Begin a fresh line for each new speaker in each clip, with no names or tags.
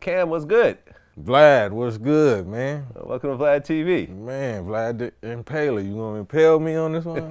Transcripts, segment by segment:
Cam, what's good?
Vlad, what's good, man?
Welcome to Vlad TV.
Man, Vlad the Impaler, you gonna impale me on this one?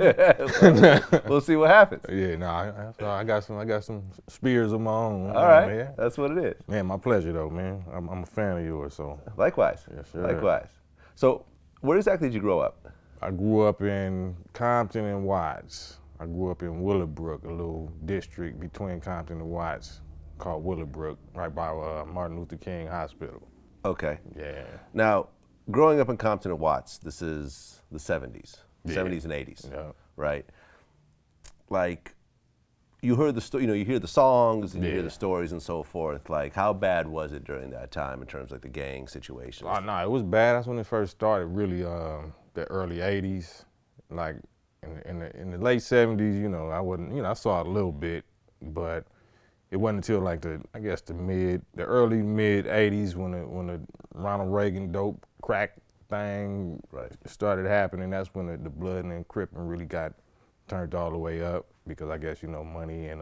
We'll see what happens.
Yeah, I got some spears of my own.
All right,
man.
that's what it is.
Man, my pleasure though, man. I'm a fan of yours, so.
Likewise.
Yes, sir.
Likewise. So, where exactly did you grow up?
I grew up in Compton and Watts. I grew up in Willowbrook, a little district between Compton and Watts called Willowbrook, right by Martin Luther King Hospital.
Okay.
Yeah.
Now, growing up in Compton and Watts, this is the 70s,
Yeah.
70s and 80s,
Yeah.
right? Like, you heard the you hear the songs and you hear
Yeah.
the stories and so forth. Like, how bad was it during that time in terms of like the gang situations?
Oh, no, it was bad. That's when it first started, really, the early 80s. Like, in the late 70s, I saw it a little bit, but it wasn't until like the early mid 80s when the Ronald Reagan dope crack thing started happening. That's when the blood and cripping really got turned all the way up because I guess, money and,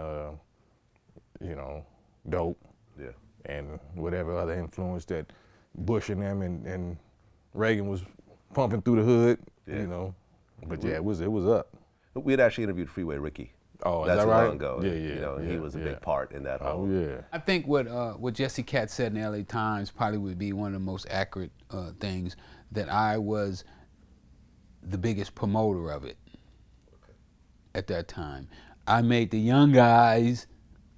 dope.
Yeah.
And whatever other influence that Bush and them and Reagan was pumping through the hood, But yeah, it was up.
We had actually interviewed Freeway Ricky.
Oh, is
That's
that right?
long ago.
Yeah,
he was a big part in that whole.
Oh yeah.
I think what Jesse Katz said in the LA Times probably would be one of the most accurate things, that I was the biggest promoter of it at that time. I made the young guys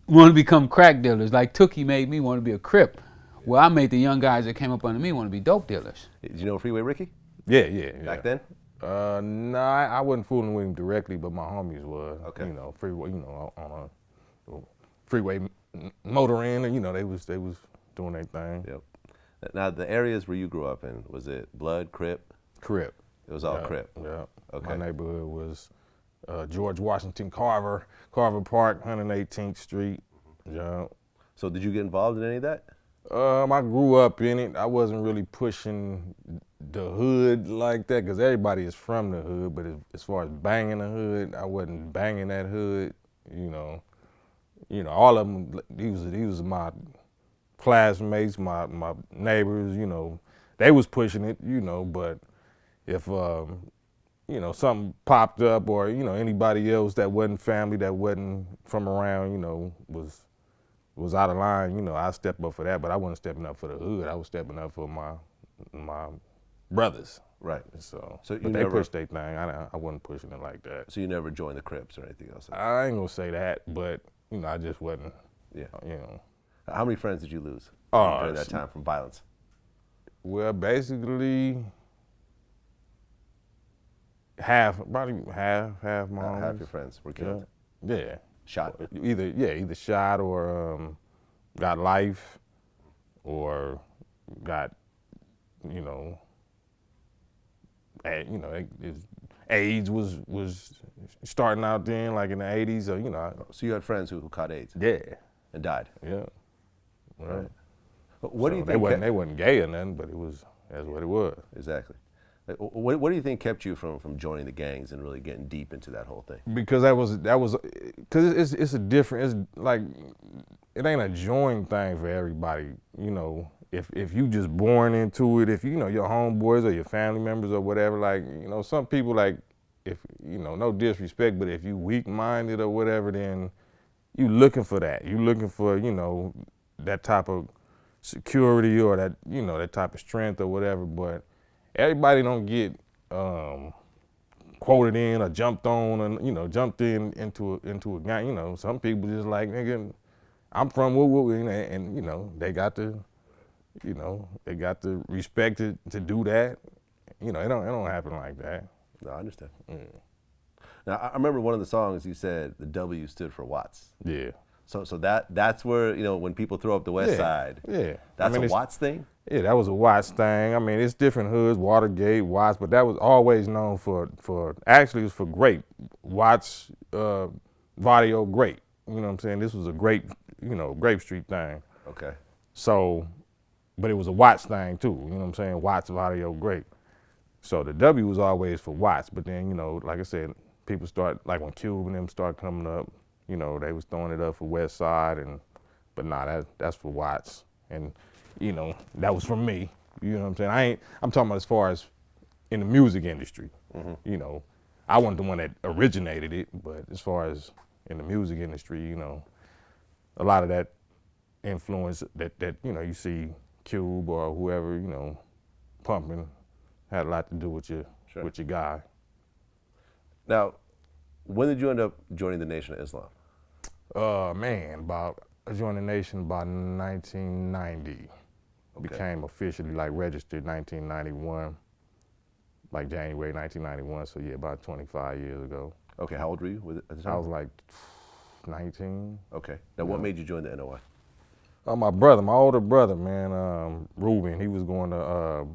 want to become crack dealers, like Tookie made me want to be a Crip. Well, I made the young guys that came up under me want to be dope dealers.
Did you know Freeway Ricky
Yeah.
back then?
Nah, I wasn't fooling with him directly, but my homies was.
Okay.
Freeway, on a freeway motoring, and they was doing their thing.
Yep. Now, the areas where you grew up in, was it Blood, Crip?
Crip.
It was all
Yeah,
Crip.
Yeah.
Okay.
My neighborhood was George Washington Carver Park, 118th Street. Yeah.
So did you get involved in any of that?
I grew up in it. I wasn't really pushing the hood like that because everybody is from the hood. But as far as banging the hood, I wasn't banging that hood. All of them. These was my classmates, my neighbors. They was pushing it. But if something popped up or anybody else that wasn't family, that wasn't from around, was out of line, I stepped up for that, but I wasn't stepping up for the hood. I was stepping up for my brothers.
Right.
So
you
but
never
they pushed their thing. I wasn't pushing it like that.
So you never joined the Crips or anything else?
I ain't gonna say that, but I just wasn't.
Yeah.
How
How many friends did you lose
Oh,
during that time from violence?
Well, basically probably half my
Half
homies.
your friends were killed.
Yeah.
Shot.
Either shot or got life or got AIDS was starting out then, like in the 80s.
So you had friends who caught AIDS
Yeah.
and died.
Yeah.
Right. What do you
They
think?
wasn't gay or nothing, but that's what it was.
Exactly. Like, what do you think kept you from joining the gangs and really getting deep into that whole thing?
Because because it's a different. It's like it ain't a joint thing for everybody. If you just born into it, if your homeboys or your family members or whatever, like some people like if no disrespect, but if you weak-minded or whatever, then you looking for that. You looking for that type of security or that that type of strength or whatever, but. Everybody don't get quoted in or jumped on and jumped into a gang. Some people just like, nigga, I'm from woo and they got the respect to do that. It don't happen like that.
No, I understand. Now I remember one of the songs you said the W stood for Watts.
Yeah.
So that's where when people throw up the West Side.
Yeah.
That's a Watts thing.
Yeah, that was a Watts thing. I mean, it's different hoods, Watergate, Watts, but that was always known for actually it was for grape. Watts, Vadio grape. You know what I'm saying? This was a grape Street thing.
Okay.
So, but it was a Watts thing too. You know what I'm saying? Watts, Vadio grape. So the W was always for Watts, but then like I said, people start like when Cube and them start coming up. They was throwing it up for West Side, but nah, that's for Watts. And you know, that was from me. You know what I'm saying? I'm talking about as far as in the music industry. You know, I wasn't the one that originated it, but as far as in the music industry, you know, a lot of that influence that you know, you see Cube or whoever, you know, pumping had a lot to do with your guy.
Now, when did you end up joining the Nation of Islam?
Man, I joined the Nation about 1990.
Okay.
Became officially like registered 1991, like January 1991. So yeah, about 25 years ago.
Okay, how old were you at the time?
I was like 19.
Okay. Now, what made you join the NOI?
My brother, my older brother, man, Ruben, he was going to,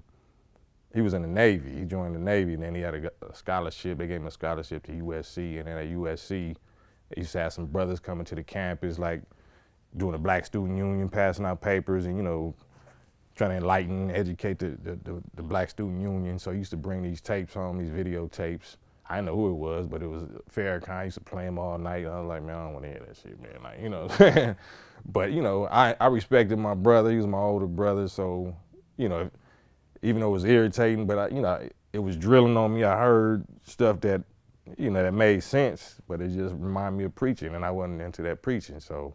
he was in the Navy. He joined the Navy, and then he had a scholarship. They gave him a scholarship to USC, and then at USC, they used to have some brothers coming to the campus, like doing the Black Student Union, passing out papers, and, you know, trying to enlighten, educate the Black Student Union. So he used to bring these tapes home, these videotapes. I didn't know who it was, but it was Farrakhan. I used to play him all night. I was like, man, I don't want to hear that shit, man. Like, you know what I'm saying? But, you know, I respected my brother. He was my older brother. So, you know, even though it was irritating, but, you know, it was drilling on me. I heard stuff that, you know, that made sense, but it just reminded me of preaching, and I wasn't into that preaching. So,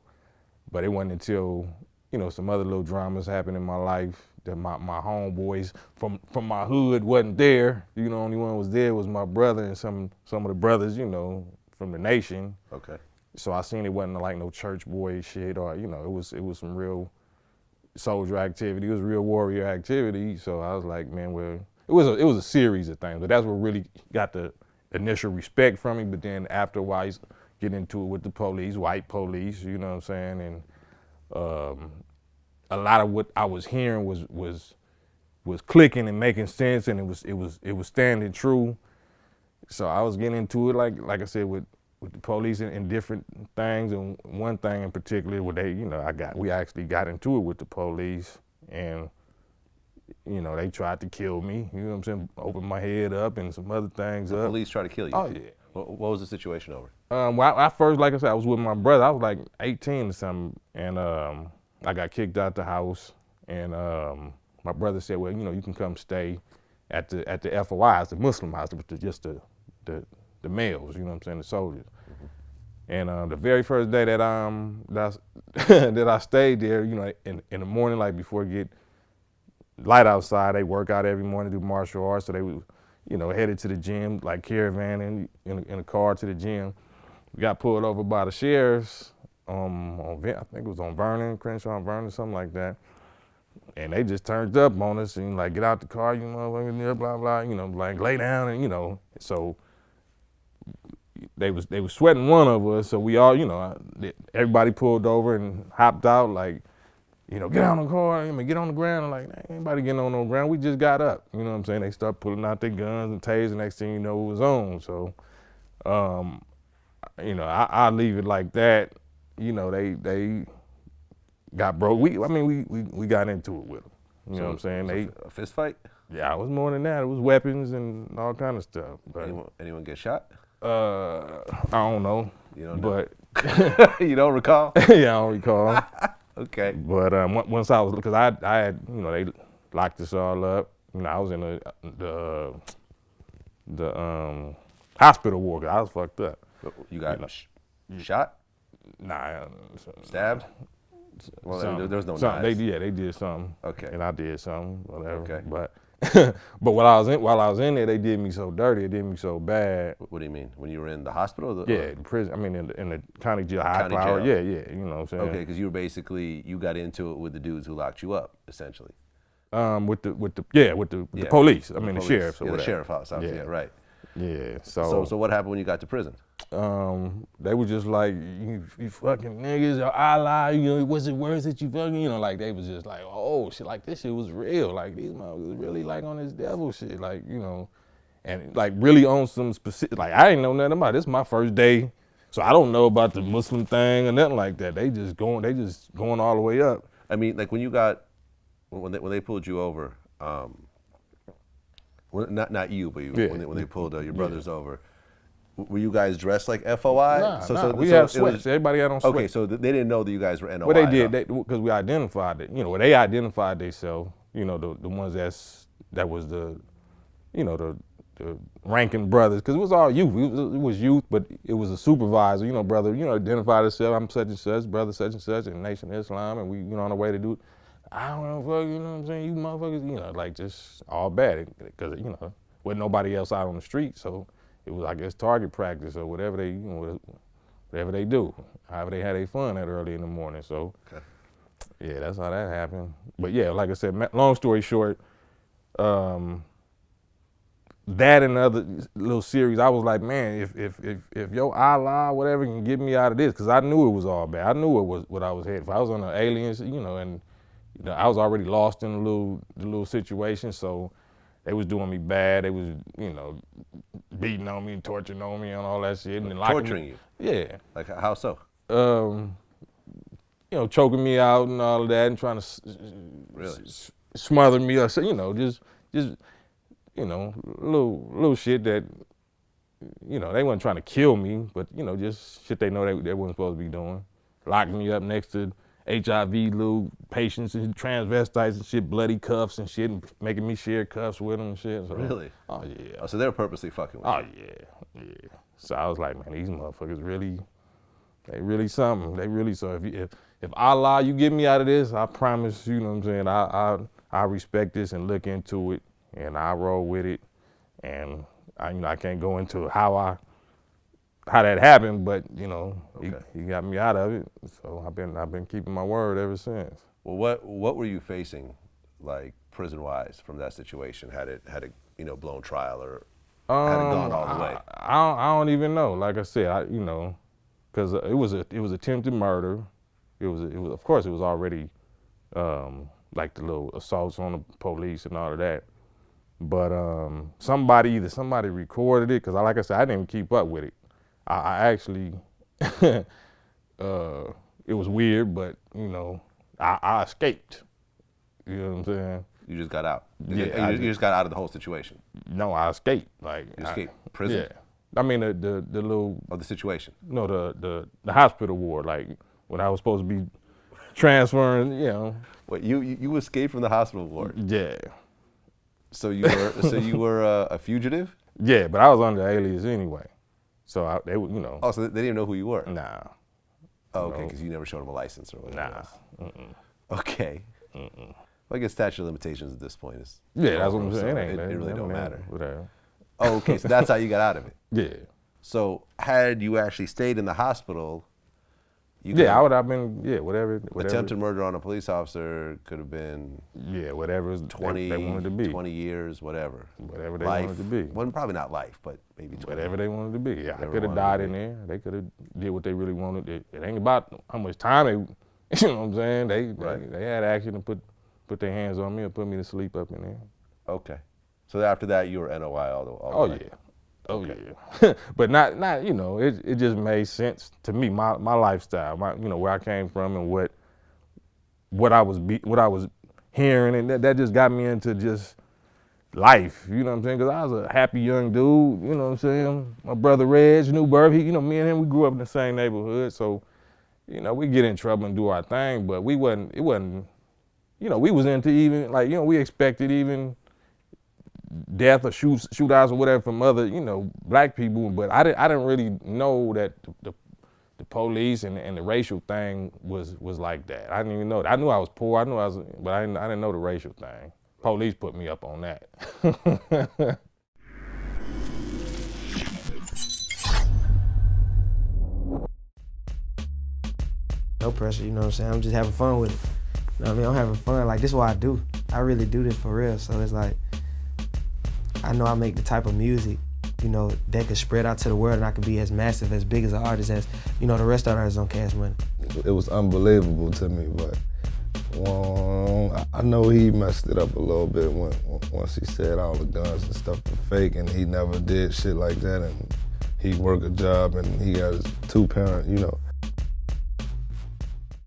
but it wasn't until, you know, some other little dramas happened in my life that my homeboys from my hood wasn't there. You know, only one was there was my brother and some of the brothers, you know, from the Nation.
Okay.
So I seen it wasn't like no church boy shit, or, you know, it was some real soldier activity. It was real warrior activity. So I was like, man, well, it was a series of things, but that's what really got the initial respect from me. But then after a while, he's getting into it with the police, white police, you know what I'm saying? And a lot of what I was hearing was clicking and making sense, and it was standing true. So I was getting into it, like I said, with the police and different things. And one thing in particular, where they, you know, we actually got into it with the police, and, you know, they tried to kill me. You know what I'm saying? Open my head up and some other things
The
up.
police tried to kill you?
Oh yeah.
What was the situation over?
Well, I first, like I said, I was with my brother. I was like 18 or something, and I got kicked out the house, and my brother said, well, you know, you can come stay at the FOIs, the Muslim house, which is just the males, you know what I'm saying, the soldiers. And the very first day that that I stayed there, you know, in the morning, like before it get light outside, they work out every morning, do martial arts, so they was, you know, headed to the gym, like caravanning in a car to the gym. We got pulled over by the sheriffs I think it was on Vernon, Crenshaw and Vernon, something like that. And they just turned up on us and like, get out the car, you know, blah, blah, you know, like lay down and, you know. So they was sweating one of us, so we all, you know, everybody pulled over and hopped out, like, you know, get on the car, I mean, get on the ground. I'm like, ain't anybody getting on the ground, we just got up. You know what I'm saying? They start pulling out their guns and tasers, next thing you know, it was on. So, you know, I leave it like that. You know, they got broke. We got into it with them. You know what I'm saying?
A fist fight?
Yeah, it was more than that. It was weapons and all kind of stuff. But
anyone get shot?
I don't know.
You don't know?
But
you don't recall?
yeah, I don't recall.
Okay.
But once I was, because I had, you know, they locked us all up. You know, I was in the hospital ward. I was fucked up.
You got shot?
Nah.
Stabbed? Well, there was no knives.
They did something.
Okay.
And I did something, whatever.
Okay.
But but while I was in there, they did me so dirty, it did me so bad.
What do you mean? When you were in the hospital?
Yeah, the prison. I mean, in the county jail,
County
power.
jail.
Yeah, you know what I'm saying.
Okay, because you got into it with the dudes who locked you up, essentially.
With the police. I mean, the sheriffs or
the
whatever.
sheriff house. Yeah, right.
Yeah.
So what happened when you got to prison?
They were just like, you fucking niggas, or Allah, you know, was it worth it, you fucking, you know, like they was just like, oh shit, like this shit was real, like these motherfuckers really like on this devil shit, like, you know, and like really on some specific, like I didn't know nothing about it. This is my first day, so I don't know about the Muslim thing or nothing like that. They just going all the way up.
I mean, like when they pulled you over, not you, but when they pulled your brothers over, Were you guys dressed like FOI?
Nah, we had sweats. Everybody had on sweats.
Okay, so they didn't know that you guys were NOI.
Well, they did, because we identified it. You know, they identified themselves. You know, the ones that was the, you know, the ranking brothers, because it was all youth. It was youth, but it was a supervisor. You know, brother. You know, identified himself. I'm such and such, brother such and such, in Nation of Islam, and we, you know, on the way to do it. I don't know, fuck, you know what I'm saying? You motherfuckers, you know, like just all bad, because you know, wasn't nobody else out on the street, so. It was, I guess, target practice or whatever they, you know, whatever they do, however they had their fun that early in the morning. So, yeah, that's how that happened. But yeah, like I said, long story short, that and the other little series, I was like, man, if yo Allah, whatever, can get me out of this, because I knew it was all bad. I knew it was what I was headed for. I was on the aliens, you know, and you know, I was already lost in the little situation, so. They was doing me bad. They was, you know, beating on me, torturing on me, and all that shit. And then
torturing you?
Yeah.
Like how so?
You know, choking me out and all of that, and trying to smother me, or you know, just you know, little shit that, you know, they wasn't trying to kill me, but you know, just shit they know they wasn't supposed to be doing. Locking me up next to HIV little patients and transvestites and shit, bloody cuffs and shit, and making me share cuffs with them and shit. So,
really?
Oh yeah.
Oh, so they were purposely fucking with you?
Oh yeah. So I was like, man, these motherfuckers they really something. They really, so if Allah, you get me out of this, I promise, you know what I'm saying, I respect this and look into it, and I roll with it, and I can't go into how that happened, but you know, he got me out of it. So I've been keeping my word ever since.
Well, what were you facing, like prison-wise, from that situation? Had it you know, blown trial, or had it gone all the way?
I don't even know. Like I said, you know, because it was attempted murder. It was of course it was already like the little assaults on the police and all of that. But somebody recorded it, because like I said, I didn't even keep up with it. I actually, it was weird, but you know, I escaped. You know what I'm saying?
You just got out.
Yeah,
you just got out of the whole situation.
No, I escaped. Like
you escaped prison.
Yeah, I mean the little.
Of the situation.
No, the hospital ward. Like when I was supposed to be transferring. You know.
Wait, you escaped from the hospital ward?
Yeah.
So you were a fugitive?
Yeah, but I was under alias anyway. So they would, you know.
Oh, so they didn't even know who you were?
Nah.
Oh, okay, because you never showed them a license or whatever.
Nah.
Okay. Well, I guess statute of limitations at this point is.
Yeah, that's what I'm saying.
It really don't matter.
Whatever.
Oh, okay, so that's how you got out of it.
Yeah.
So had you actually stayed in the hospital,
I would have been, whatever.
Attempted murder on a police officer could have been.
Yeah, whatever
20,
they wanted to be.
20 years, whatever.
Whatever they
life,
wanted to be.
Well, probably not life, but maybe 20.
Whatever they wanted to be. Yeah, I could have died in there. They could have did what they really wanted. It ain't about how much time they, you know what I'm saying? They had action to put their hands on me or put me to sleep up in there.
Okay. So after that, you were NOI all the way.
Yeah. Oh yeah, but not you know, it just made sense to me, my lifestyle, you know, where I came from and what I was hearing, and that just got me into just life, you know what I'm saying? Because I was a happy young dude, you know what I'm saying? My brother Reg, New Burb, you know, me and him, we grew up in the same neighborhood, so you know, we get in trouble and do our thing, but it wasn't, you know, we was into even like, you know, we expected even death or shootouts or whatever from other, you know, black people, but I didn't really know that the police and the racial thing was like that. I didn't even know that. I knew I was poor, but I didn't know the racial thing. Police put me up on that.
No pressure, you know what I'm saying? I'm just having fun with it. You know what I mean? I'm having fun. Like, this is what I do. I really do this for real. So it's like, I know I make the type of music, you know, that could spread out to the world, and I could be as massive, as big as an artist as, you know, the rest of the artists on Cash Money.
It was unbelievable to me, but I know he messed it up a little bit once he said all the guns and stuff were fake, and he never did shit like that, and he worked a job, and he got his 2 parents, you know.